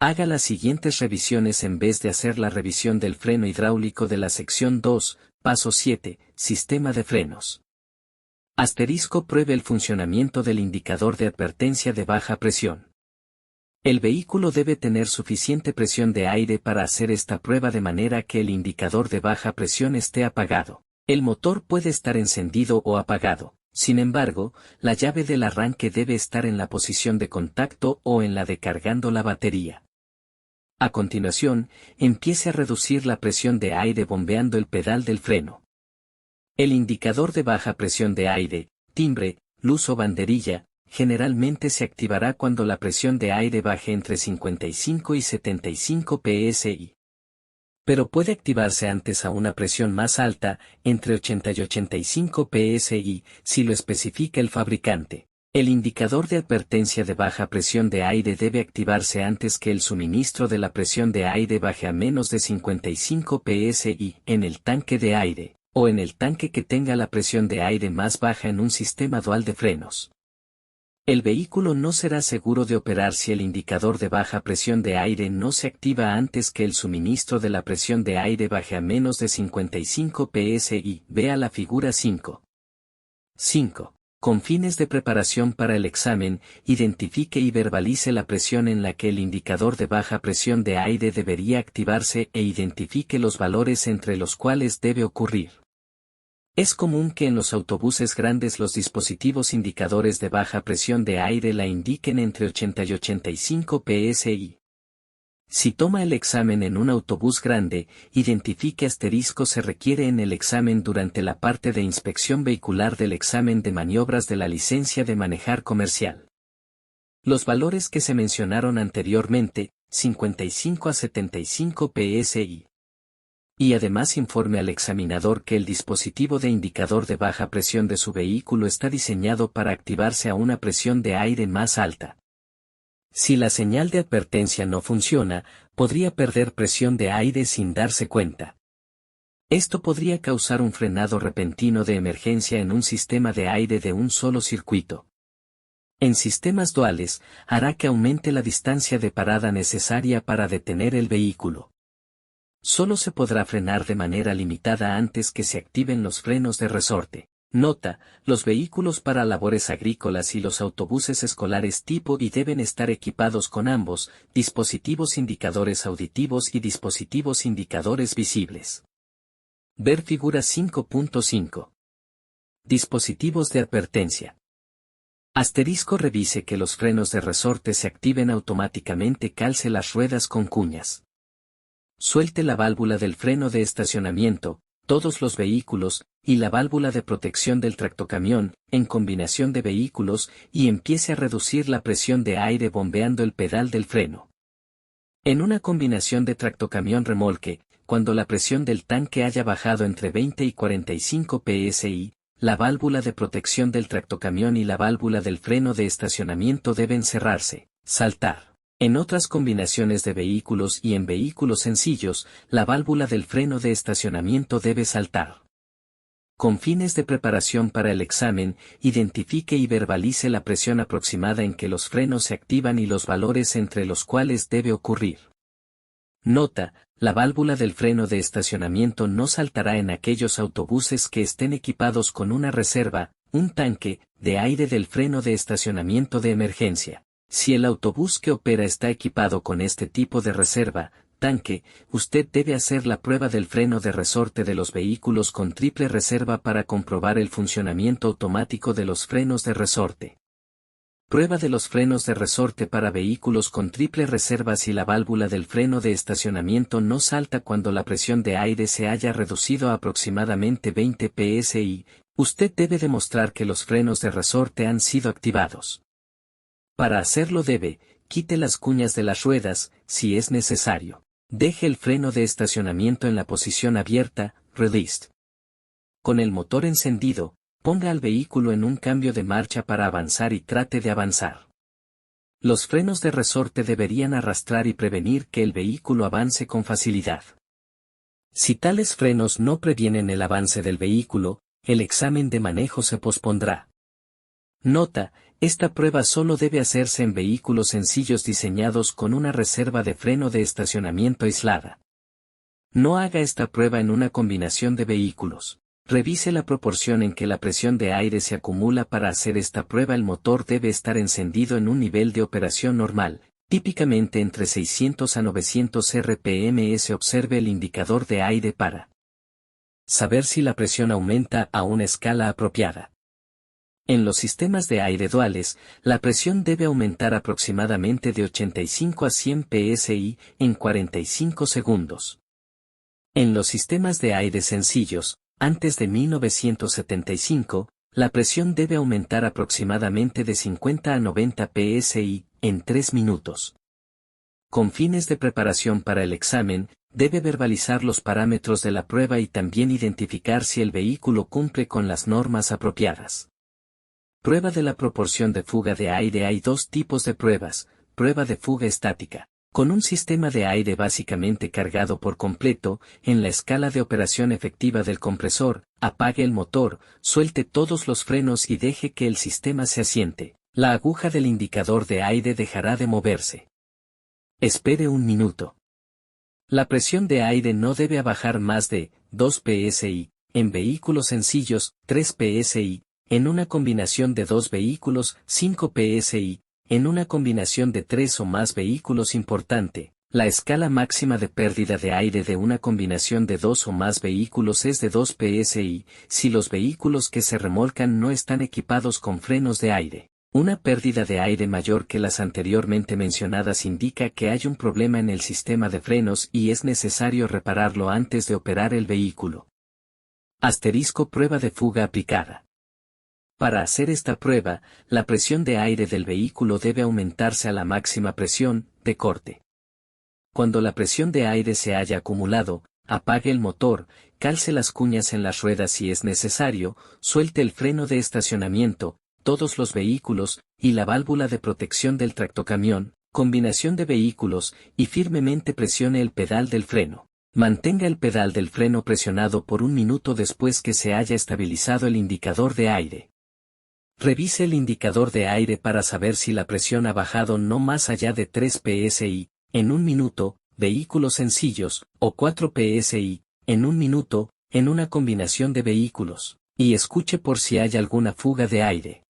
Haga las siguientes revisiones en vez de hacer la revisión del freno hidráulico de la sección 2, paso 7, sistema de frenos. Pruebe el funcionamiento del indicador de advertencia de baja presión. El vehículo debe tener suficiente presión de aire para hacer esta prueba de manera que el indicador de baja presión esté apagado. El motor puede estar encendido o apagado. Sin embargo, la llave del arranque debe estar en la posición de contacto o en la de cargando la batería. A continuación, empiece a reducir la presión de aire bombeando el pedal del freno. El indicador de baja presión de aire, timbre, luz o banderilla, generalmente se activará cuando la presión de aire baje entre 55 y 75 psi. Pero puede activarse antes a una presión más alta, entre 80 y 85 psi, si lo especifica el fabricante. El indicador de advertencia de baja presión de aire debe activarse antes que el suministro de la presión de aire baje a menos de 55 psi en el tanque de aire, o en el tanque que tenga la presión de aire más baja en un sistema dual de frenos. El vehículo no será seguro de operar si el indicador de baja presión de aire no se activa antes que el suministro de la presión de aire baje a menos de 55 psi. Vea la figura 5. 5. Con fines de preparación para el examen, identifique y verbalice la presión en la que el indicador de baja presión de aire debería activarse e identifique los valores entre los cuales debe ocurrir. Es común que en los autobuses grandes los dispositivos indicadores de baja presión de aire la indiquen entre 80 y 85 psi. Si toma el examen en un autobús grande, identifique asterisco se requiere en el examen durante la parte de inspección vehicular del examen de maniobras de la licencia de manejar comercial. Los valores que se mencionaron anteriormente, 55 a 75 psi. Y además informe al examinador que el dispositivo de indicador de baja presión de su vehículo está diseñado para activarse a una presión de aire más alta. Si la señal de advertencia no funciona, podría perder presión de aire sin darse cuenta. Esto podría causar un frenado repentino de emergencia en un sistema de aire de un solo circuito. En sistemas duales, hará que aumente la distancia de parada necesaria para detener el vehículo. Solo se podrá frenar de manera limitada antes que se activen los frenos de resorte. Nota, los vehículos para labores agrícolas y los autobuses escolares tipo I deben estar equipados con ambos, dispositivos indicadores auditivos y dispositivos indicadores visibles. Ver figura 5.5. Dispositivos de advertencia. Asterisco revise que los frenos de resorte se activen automáticamente. Calce las ruedas con cuñas. Suelte la válvula del freno de estacionamiento, todos los vehículos, y la válvula de protección del tractocamión, en combinación de vehículos, y empiece a reducir la presión de aire bombeando el pedal del freno. En una combinación de tractocamión remolque, cuando la presión del tanque haya bajado entre 20 y 45 psi, la válvula de protección del tractocamión y la válvula del freno de estacionamiento deben cerrarse, saltar. En otras combinaciones de vehículos y en vehículos sencillos, la válvula del freno de estacionamiento debe saltar. Con fines de preparación para el examen, identifique y verbalice la presión aproximada en que los frenos se activan y los valores entre los cuales debe ocurrir. Nota, la válvula del freno de estacionamiento no saltará en aquellos autobuses que estén equipados con una reserva, un tanque, de aire del freno de estacionamiento de emergencia. Si el autobús que opera está equipado con este tipo de reserva, tanque, usted debe hacer la prueba del freno de resorte de los vehículos con triple reserva para comprobar el funcionamiento automático de los frenos de resorte. Prueba de los frenos de resorte para vehículos con triple reserva. Si la válvula del freno de estacionamiento no salta cuando la presión de aire se haya reducido a aproximadamente 20 psi, usted debe demostrar que los frenos de resorte han sido activados. Para hacerlo quite las cuñas de las ruedas, si es necesario. Deje el freno de estacionamiento en la posición abierta, released. Con el motor encendido, ponga al vehículo en un cambio de marcha para avanzar y trate de avanzar. Los frenos de resorte deberían arrastrar y prevenir que el vehículo avance con facilidad. Si tales frenos no previenen el avance del vehículo, el examen de manejo se pospondrá. Nota, esta prueba solo debe hacerse en vehículos sencillos diseñados con una reserva de freno de estacionamiento aislada. No haga esta prueba en una combinación de vehículos. Revise la proporción en que la presión de aire se acumula. Para hacer esta prueba el motor debe estar encendido en un nivel de operación normal, típicamente entre 600 a 900 rpm. Observe el indicador de aire para saber si la presión aumenta a una escala apropiada. En los sistemas de aire duales, la presión debe aumentar aproximadamente de 85 a 100 psi en 45 segundos. En los sistemas de aire sencillos, antes de 1975, la presión debe aumentar aproximadamente de 50 a 90 psi en 3 minutos. Con fines de preparación para el examen, debe verbalizar los parámetros de la prueba y también identificar si el vehículo cumple con las normas apropiadas. Prueba de la proporción de fuga de aire. Hay dos tipos de pruebas: prueba de fuga estática, con un sistema de aire básicamente cargado por completo. En la escala de operación efectiva del compresor, apague el motor, suelte todos los frenos y deje que el sistema se asiente. La aguja del indicador de aire dejará de moverse. Espere un minuto. La presión de aire no debe bajar más de 2 psi, en vehículos sencillos, 3 psi, en una combinación de 2 vehículos, 5 psi, en una combinación de 3 o más vehículos. Importante, la escala máxima de pérdida de aire de una combinación de 2 o más vehículos es de 2 psi, si los vehículos que se remolcan no están equipados con frenos de aire. Una pérdida de aire mayor que las anteriormente mencionadas indica que hay un problema en el sistema de frenos y es necesario repararlo antes de operar el vehículo. Asterisco prueba de fuga aplicada. Para hacer esta prueba, la presión de aire del vehículo debe aumentarse a la máxima presión de corte. Cuando la presión de aire se haya acumulado, apague el motor, calce las cuñas en las ruedas si es necesario, suelte el freno de estacionamiento, todos los vehículos, y la válvula de protección del tractocamión, combinación de vehículos, y firmemente presione el pedal del freno. Mantenga el pedal del freno presionado por 1 minuto después que se haya estabilizado el indicador de aire. Revise el indicador de aire para saber si la presión ha bajado no más allá de 3 psi, en 1 minuto, vehículos sencillos, o 4 psi, en 1 minuto, en una combinación de vehículos, y escuche por si hay alguna fuga de aire.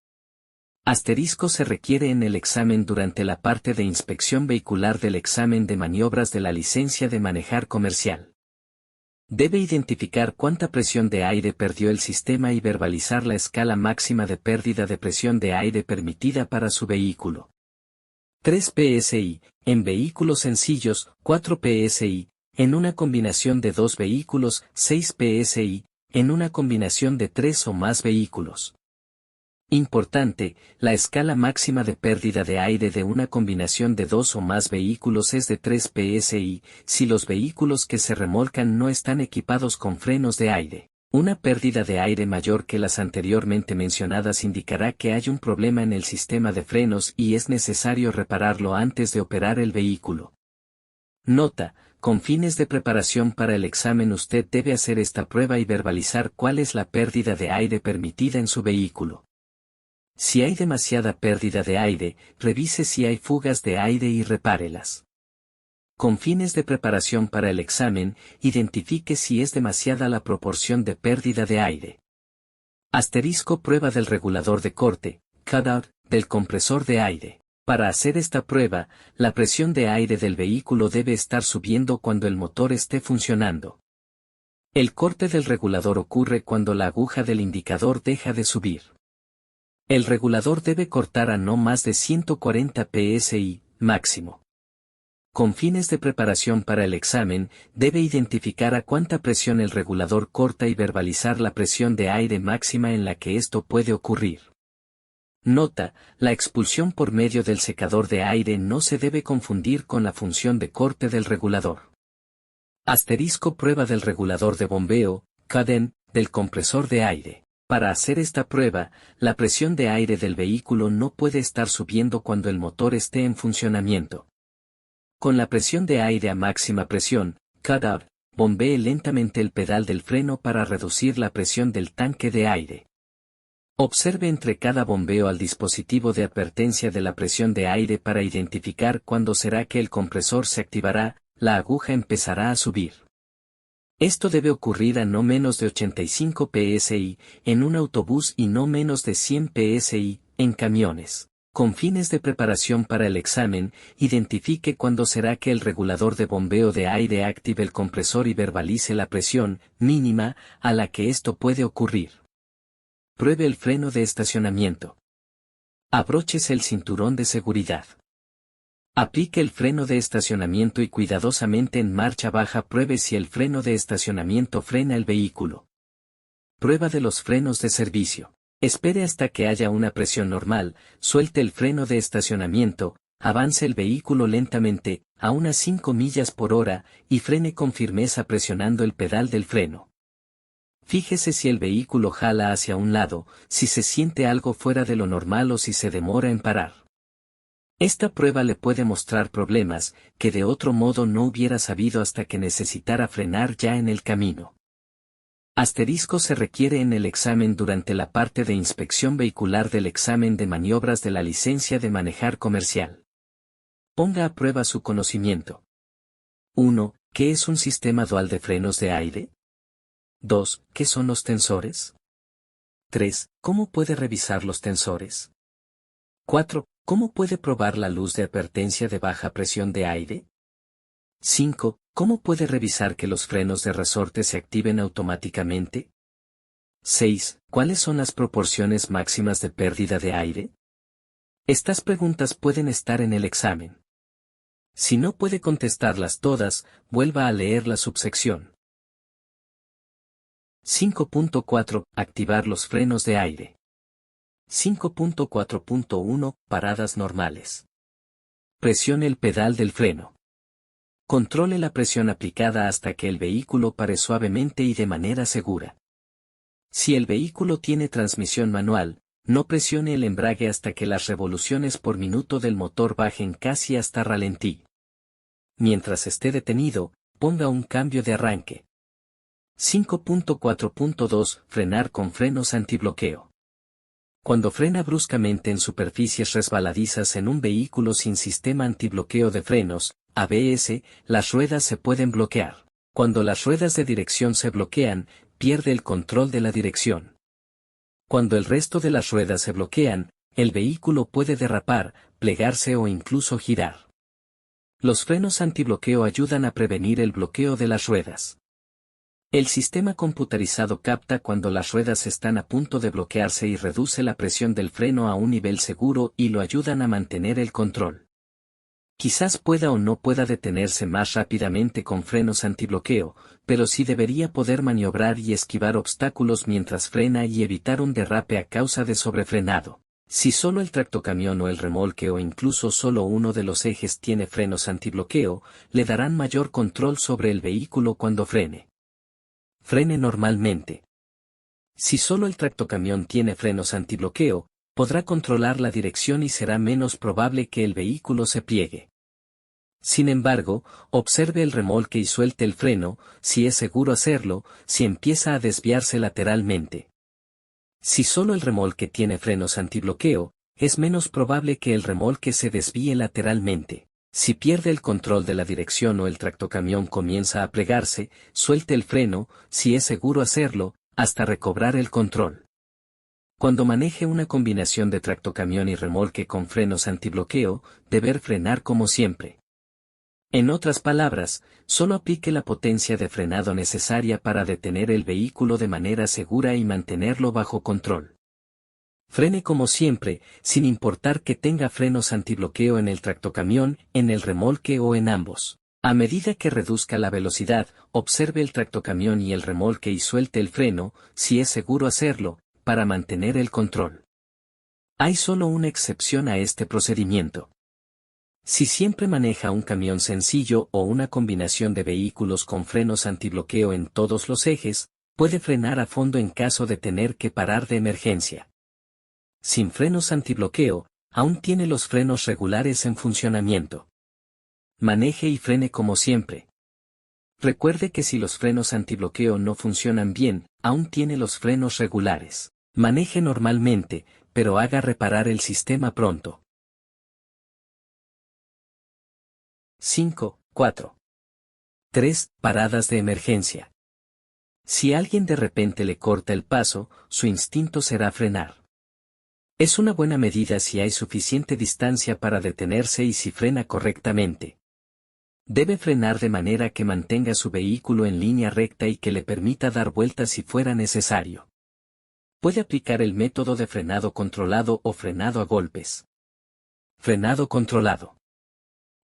Asterisco se requiere en el examen durante la parte de inspección vehicular del examen de maniobras de la licencia de manejar comercial. Debe identificar cuánta presión de aire perdió el sistema y verbalizar la escala máxima de pérdida de presión de aire permitida para su vehículo. 3 psi, en vehículos sencillos, 4 psi, en una combinación de 2 vehículos, 6 psi, en una combinación de 3 o más vehículos. Importante, la escala máxima de pérdida de aire de una combinación de 2 o más vehículos es de 3 psi, si los vehículos que se remolcan no están equipados con frenos de aire. Una pérdida de aire mayor que las anteriormente mencionadas indicará que hay un problema en el sistema de frenos y es necesario repararlo antes de operar el vehículo. Nota: con fines de preparación para el examen usted debe hacer esta prueba y verbalizar cuál es la pérdida de aire permitida en su vehículo. Si hay demasiada pérdida de aire, revise si hay fugas de aire y repárelas. Con fines de preparación para el examen, identifique si es demasiada la proporción de pérdida de aire. Asterisco prueba del regulador de corte, cutout, del compresor de aire. Para hacer esta prueba, la presión de aire del vehículo debe estar subiendo cuando el motor esté funcionando. El corte del regulador ocurre cuando la aguja del indicador deja de subir. El regulador debe cortar a no más de 140 psi, máximo. Con fines de preparación para el examen, debe identificar a cuánta presión el regulador corta y verbalizar la presión de aire máxima en la que esto puede ocurrir. Nota: la expulsión por medio del secador de aire no se debe confundir con la función de corte del regulador. Asterisco prueba del regulador de bombeo, cutout, del compresor de aire. Para hacer esta prueba, la presión de aire del vehículo no puede estar subiendo cuando el motor esté en funcionamiento. Con la presión de aire a máxima presión, cutout, bombee lentamente el pedal del freno para reducir la presión del tanque de aire. Observe entre cada bombeo al dispositivo de advertencia de la presión de aire para identificar cuándo será que el compresor se activará, la aguja empezará a subir. Esto debe ocurrir a no menos de 85 psi, en un autobús y no menos de 100 psi, en camiones. Con fines de preparación para el examen, identifique cuándo será que el regulador de bombeo de aire active el compresor y verbalice la presión mínima a la que esto puede ocurrir. Pruebe el freno de estacionamiento. Abróchese el cinturón de seguridad. Aplique el freno de estacionamiento y cuidadosamente en marcha baja pruebe si el freno de estacionamiento frena el vehículo. Prueba de los frenos de servicio. Espere hasta que haya una presión normal, suelte el freno de estacionamiento, avance el vehículo lentamente, a unas 5 millas por hora, y frene con firmeza presionando el pedal del freno. Fíjese si el vehículo jala hacia un lado, si se siente algo fuera de lo normal o si se demora en parar. Esta prueba le puede mostrar problemas que de otro modo no hubiera sabido hasta que necesitara frenar ya en el camino. Asterisco se requiere en el examen durante la parte de inspección vehicular del examen de maniobras de la licencia de manejar comercial. Ponga a prueba su conocimiento. 1. ¿Qué es un sistema dual de frenos de aire? 2. ¿Qué son los tensores? 3. ¿Cómo puede revisar los tensores? 4. ¿Cómo puede probar la luz de advertencia de baja presión de aire? 5. ¿Cómo puede revisar que los frenos de resorte se activen automáticamente? 6. ¿Cuáles son las proporciones máximas de pérdida de aire? Estas preguntas pueden estar en el examen. Si no puede contestarlas todas, vuelva a leer la subsección. 5.4. Activar los frenos de aire. 5.4.1 Paradas normales. Presione el pedal del freno. Controle la presión aplicada hasta que el vehículo pare suavemente y de manera segura. Si el vehículo tiene transmisión manual, no presione el embrague hasta que las revoluciones por minuto del motor bajen casi hasta ralentí. Mientras esté detenido, ponga un cambio de arranque. 5.4.2 Frenar con frenos antibloqueo. Cuando frena bruscamente en superficies resbaladizas en un vehículo sin sistema antibloqueo de frenos, ABS, las ruedas se pueden bloquear. Cuando las ruedas de dirección se bloquean, pierde el control de la dirección. Cuando el resto de las ruedas se bloquean, el vehículo puede derrapar, plegarse o incluso girar. Los frenos antibloqueo ayudan a prevenir el bloqueo de las ruedas. El sistema computarizado capta cuando las ruedas están a punto de bloquearse y reduce la presión del freno a un nivel seguro y lo ayudan a mantener el control. Quizás pueda o no pueda detenerse más rápidamente con frenos antibloqueo, pero sí debería poder maniobrar y esquivar obstáculos mientras frena y evitar un derrape a causa de sobrefrenado. Si solo el tractocamión o el remolque o incluso solo uno de los ejes tiene frenos antibloqueo, le darán mayor control sobre el vehículo cuando frene. Frene normalmente. Si solo el tractocamión tiene frenos antibloqueo, podrá controlar la dirección y será menos probable que el vehículo se pliegue. Sin embargo, observe el remolque y suelte el freno, si es seguro hacerlo, si empieza a desviarse lateralmente. Si solo el remolque tiene frenos antibloqueo, es menos probable que el remolque se desvíe lateralmente. Si pierde el control de la dirección o el tractocamión comienza a plegarse, suelte el freno, si es seguro hacerlo, hasta recobrar el control. Cuando maneje una combinación de tractocamión y remolque con frenos antibloqueo, deber frenar como siempre. En otras palabras, solo aplique la potencia de frenado necesaria para detener el vehículo de manera segura y mantenerlo bajo control. Frene como siempre, sin importar que tenga frenos antibloqueo en el tractocamión, en el remolque o en ambos. A medida que reduzca la velocidad, observe el tractocamión y el remolque y suelte el freno, si es seguro hacerlo, para mantener el control. Hay solo una excepción a este procedimiento. Si siempre maneja un camión sencillo o una combinación de vehículos con frenos antibloqueo en todos los ejes, puede frenar a fondo en caso de tener que parar de emergencia. Sin frenos antibloqueo, aún tiene los frenos regulares en funcionamiento. Maneje y frene como siempre. Recuerde que si los frenos antibloqueo no funcionan bien, aún tiene los frenos regulares. Maneje normalmente, pero haga reparar el sistema pronto. 5.4. 3. Paradas de emergencia. Si alguien de repente le corta el paso, su instinto será frenar. Es una buena medida si hay suficiente distancia para detenerse y si frena correctamente. Debe frenar de manera que mantenga su vehículo en línea recta y que le permita dar vueltas si fuera necesario. Puede aplicar el método de frenado controlado o frenado a golpes. Frenado controlado.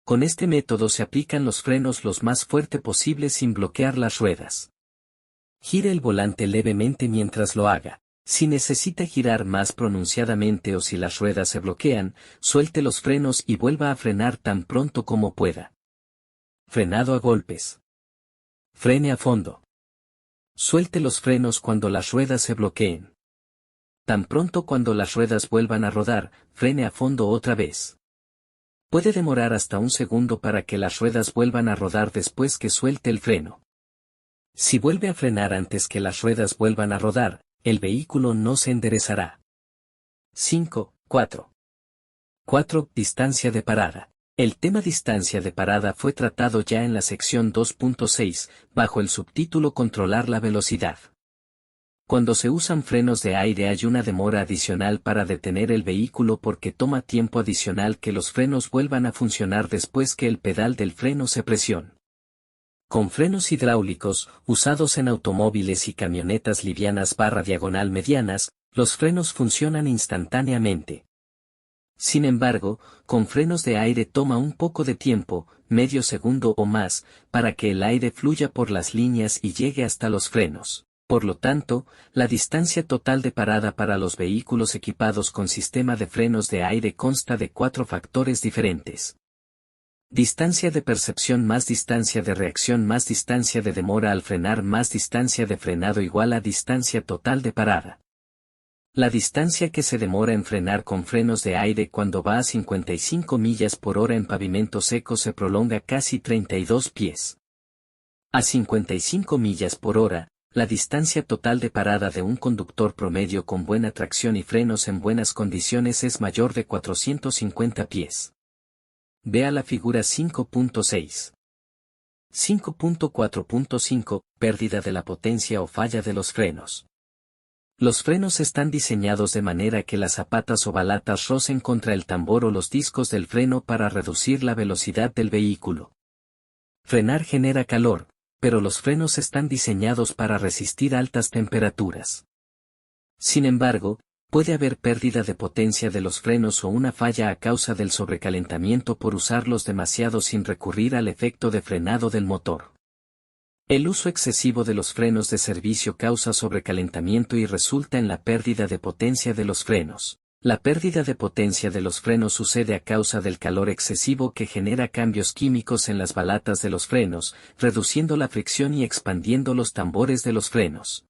Con este método se aplican los frenos lo más fuerte posible sin bloquear las ruedas. Gire el volante levemente mientras lo haga. Si necesita girar más pronunciadamente o si las ruedas se bloquean, suelte los frenos y vuelva a frenar tan pronto como pueda. Frenado a golpes. Frene a fondo. Suelte los frenos cuando las ruedas se bloqueen. Tan pronto cuando las ruedas vuelvan a rodar, frene a fondo otra vez. Puede demorar hasta un segundo para que las ruedas vuelvan a rodar después que suelte el freno. Si vuelve a frenar antes que las ruedas vuelvan a rodar, el vehículo no se enderezará. 5.4. 4. Distancia de parada. El tema distancia de parada fue tratado ya en la sección 2.6, bajo el subtítulo Controlar la velocidad. Cuando se usan frenos de aire hay una demora adicional para detener el vehículo porque toma tiempo adicional que los frenos vuelvan a funcionar después que el pedal del freno se presione. Con frenos hidráulicos, usados en automóviles y camionetas livianas /diagonal medianas, los frenos funcionan instantáneamente. Sin embargo, con frenos de aire toma un poco de tiempo, medio segundo o más, para que el aire fluya por las líneas y llegue hasta los frenos. Por lo tanto, la distancia total de parada para los vehículos equipados con sistema de frenos de aire consta de 4 factores diferentes. Distancia de percepción más distancia de reacción más distancia de demora al frenar más distancia de frenado igual a distancia total de parada. La distancia que se demora en frenar con frenos de aire cuando va a 55 millas por hora en pavimento seco se prolonga casi 32 pies. A 55 millas por hora, la distancia total de parada de un conductor promedio con buena tracción y frenos en buenas condiciones es mayor de 450 pies. Vea la figura 5.6. 5.4.5 Pérdida de la potencia o falla de los frenos. Los frenos están diseñados de manera que las zapatas o balatas rocen contra el tambor o los discos del freno para reducir la velocidad del vehículo. Frenar genera calor, pero los frenos están diseñados para resistir altas temperaturas. Sin embargo, puede haber pérdida de potencia de los frenos o una falla a causa del sobrecalentamiento por usarlos demasiado sin recurrir al efecto de frenado del motor. El uso excesivo de los frenos de servicio causa sobrecalentamiento y resulta en la pérdida de potencia de los frenos. La pérdida de potencia de los frenos sucede a causa del calor excesivo que genera cambios químicos en las balatas de los frenos, reduciendo la fricción y expandiendo los tambores de los frenos.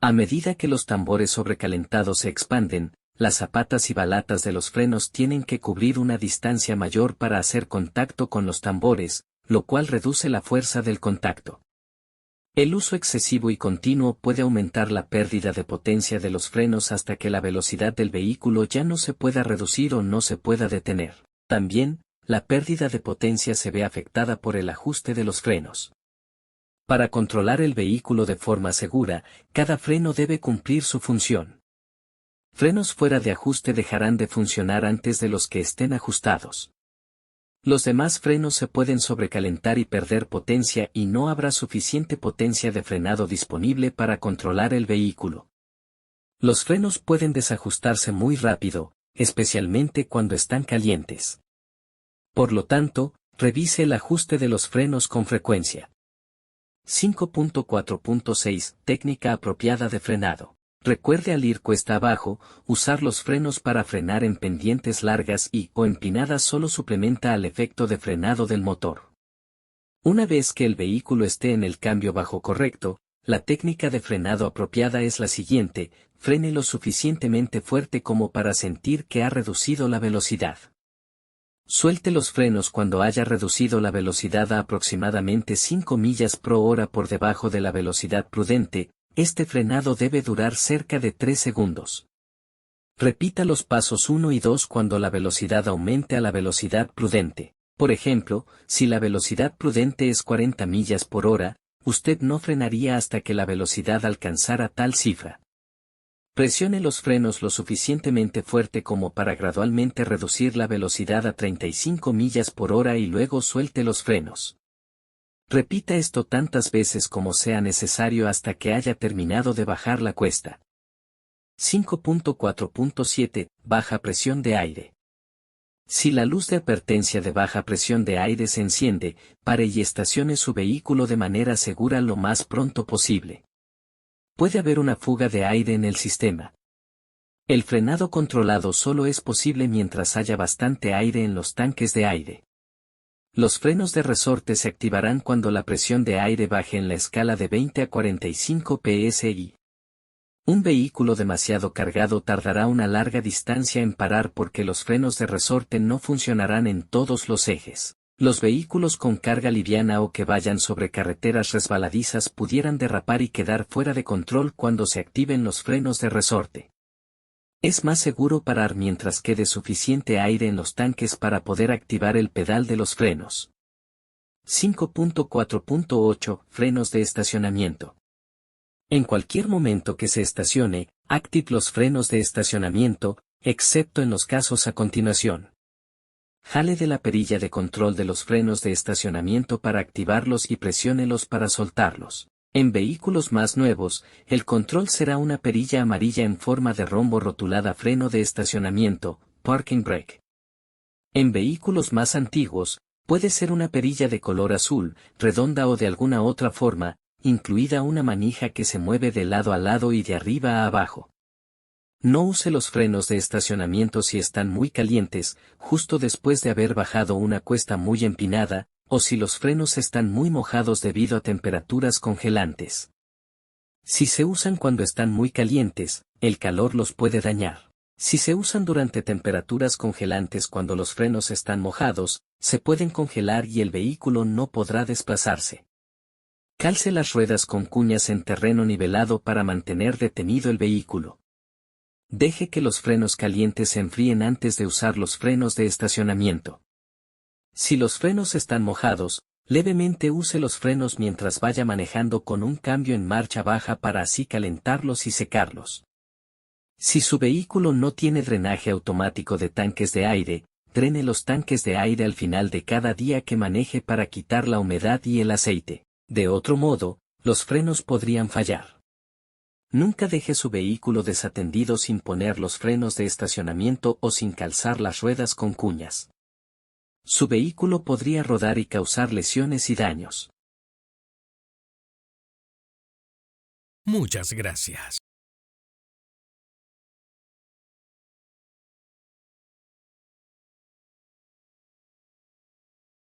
A medida que los tambores sobrecalentados se expanden, las zapatas y balatas de los frenos tienen que cubrir una distancia mayor para hacer contacto con los tambores, lo cual reduce la fuerza del contacto. El uso excesivo y continuo puede aumentar la pérdida de potencia de los frenos hasta que la velocidad del vehículo ya no se pueda reducir o no se pueda detener. También, la pérdida de potencia se ve afectada por el ajuste de los frenos. Para controlar el vehículo de forma segura, cada freno debe cumplir su función. Frenos fuera de ajuste dejarán de funcionar antes de los que estén ajustados. Los demás frenos se pueden sobrecalentar y perder potencia y no habrá suficiente potencia de frenado disponible para controlar el vehículo. Los frenos pueden desajustarse muy rápido, especialmente cuando están calientes. Por lo tanto, revise el ajuste de los frenos con frecuencia. 5.4.6 Técnica apropiada de frenado. Recuerde al ir cuesta abajo, usar los frenos para frenar en pendientes largas o empinadas solo suplementa al efecto de frenado del motor. Una vez que el vehículo esté en el cambio bajo correcto, la técnica de frenado apropiada es la siguiente: frene lo suficientemente fuerte como para sentir que ha reducido la velocidad. Suelte los frenos cuando haya reducido la velocidad a aproximadamente 5 millas por hora por debajo de la velocidad prudente. Este frenado debe durar cerca de 3 segundos. Repita los pasos 1 y 2 cuando la velocidad aumente a la velocidad prudente. Por ejemplo, si la velocidad prudente es 40 millas por hora, usted no frenaría hasta que la velocidad alcanzara tal cifra. Presione los frenos lo suficientemente fuerte como para gradualmente reducir la velocidad a 35 millas por hora y luego suelte los frenos. Repita esto tantas veces como sea necesario hasta que haya terminado de bajar la cuesta. 5.4.7 Baja presión de aire. Si la luz de advertencia de baja presión de aire se enciende, pare y estacione su vehículo de manera segura lo más pronto posible. Puede haber una fuga de aire en el sistema. El frenado controlado solo es posible mientras haya bastante aire en los tanques de aire. Los frenos de resorte se activarán cuando la presión de aire baje en la escala de 20 a 45 psi. Un vehículo demasiado cargado tardará una larga distancia en parar porque los frenos de resorte no funcionarán en todos los ejes. Los vehículos con carga liviana o que vayan sobre carreteras resbaladizas pudieran derrapar y quedar fuera de control cuando se activen los frenos de resorte. Es más seguro parar mientras quede suficiente aire en los tanques para poder activar el pedal de los frenos. 5.4.8 Frenos de estacionamiento. En cualquier momento que se estacione, active los frenos de estacionamiento, excepto en los casos a continuación. Jale de la perilla de control de los frenos de estacionamiento para activarlos y presiónelos para soltarlos. En vehículos más nuevos, el control será una perilla amarilla en forma de rombo rotulada freno de estacionamiento, parking brake. En vehículos más antiguos, puede ser una perilla de color azul, redonda o de alguna otra forma, incluida una manija que se mueve de lado a lado y de arriba a abajo. No use los frenos de estacionamiento si están muy calientes, justo después de haber bajado una cuesta muy empinada, o si los frenos están muy mojados debido a temperaturas congelantes. Si se usan cuando están muy calientes, el calor los puede dañar. Si se usan durante temperaturas congelantes cuando los frenos están mojados, se pueden congelar y el vehículo no podrá desplazarse. Calce las ruedas con cuñas en terreno nivelado para mantener detenido el vehículo. Deje que los frenos calientes se enfríen antes de usar los frenos de estacionamiento. Si los frenos están mojados, levemente use los frenos mientras vaya manejando con un cambio en marcha baja para así calentarlos y secarlos. Si su vehículo no tiene drenaje automático de tanques de aire, drene los tanques de aire al final de cada día que maneje para quitar la humedad y el aceite. De otro modo, los frenos podrían fallar. Nunca deje su vehículo desatendido sin poner los frenos de estacionamiento o sin calzar las ruedas con cuñas. Su vehículo podría rodar y causar lesiones y daños.
Muchas gracias.